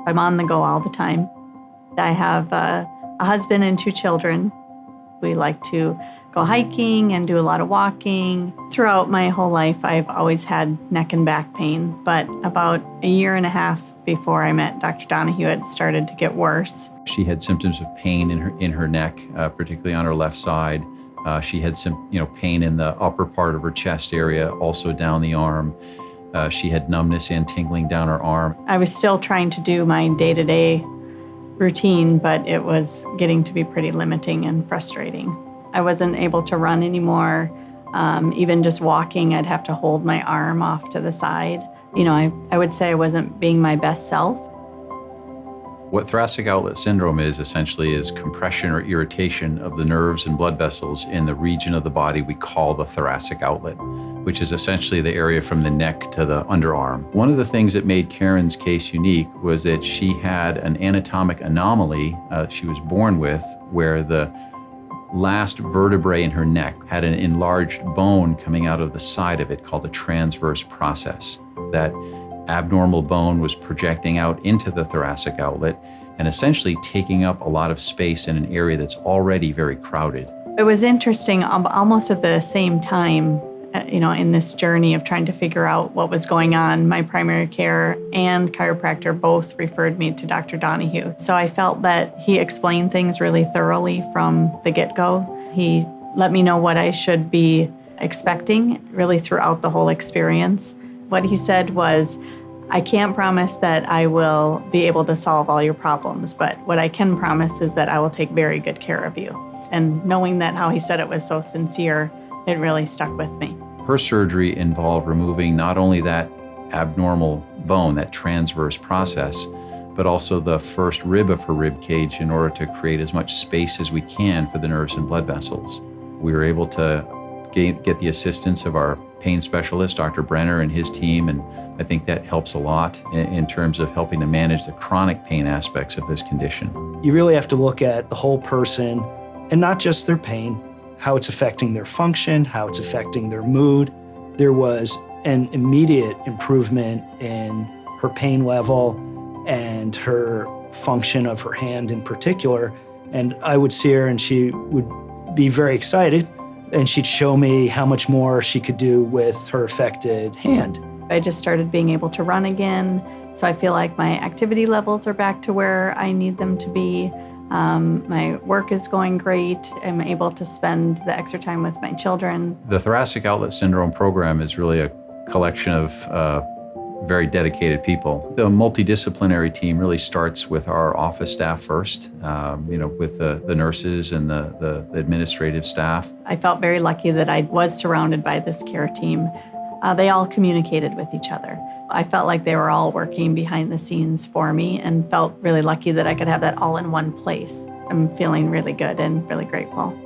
I'm on the go all the time. I have a husband and 2 children. We like to go hiking and do a lot of walking. Throughout my whole life, I've always had neck and back pain, but about a year and a half before I met Dr. Donahue, it started to get worse. She had symptoms of pain in her neck, particularly on her left side. She had some, pain in the upper part of her chest area, also down the arm. She had numbness and tingling down her arm. I was still trying to do my day-to-day routine, but it was getting to be pretty limiting and frustrating. I wasn't able to run anymore. Even just walking, I'd have to hold my arm off to the side. I would say I wasn't being my best self. What thoracic outlet syndrome is essentially is compression or irritation of the nerves and blood vessels in the region of the body we call the thoracic outlet, which is essentially the area from the neck to the underarm. One of the things that made Karen's case unique was that she had an anatomic anomaly she was born with, where the last vertebrae in her neck had an enlarged bone coming out of the side of it called a transverse process. That abnormal bone was projecting out into the thoracic outlet and essentially taking up a lot of space in an area that's already very crowded. It was interesting, almost at the same time, in this journey of trying to figure out what was going on, my primary care and chiropractor both referred me to Dr. Donahue. So I felt that he explained things really thoroughly from the get-go. He let me know what I should be expecting really throughout the whole experience. What he said was, I can't promise that I will be able to solve all your problems, but what I can promise is that I will take very good care of you. And knowing that how he said it was so sincere, it really stuck with me. Her surgery involved removing not only that abnormal bone, that transverse process, but also the first rib of her rib cage in order to create as much space as we can for the nerves and blood vessels. We were able to get the assistance of our pain specialist, Dr. Brenner, and his team, and I think that helps a lot in terms of helping to manage the chronic pain aspects of this condition. You really have to look at the whole person and not just their pain, how it's affecting their function, how it's affecting their mood. There was an immediate improvement in her pain level and her function of her hand in particular. And I would see her and she would be very excited, and she'd show me how much more she could do with her affected hand. I just started being able to run again, so I feel like my activity levels are back to where I need them to be. My work is going great. I'm able to spend the extra time with my children. The Thoracic Outlet Syndrome program is really a collection of very dedicated people. The multidisciplinary team really starts with our office staff first, with the nurses and the administrative staff. I felt very lucky that I was surrounded by this care team. They all communicated with each other. I felt like they were all working behind the scenes for me and felt really lucky that I could have that all in one place. I'm feeling really good and really grateful.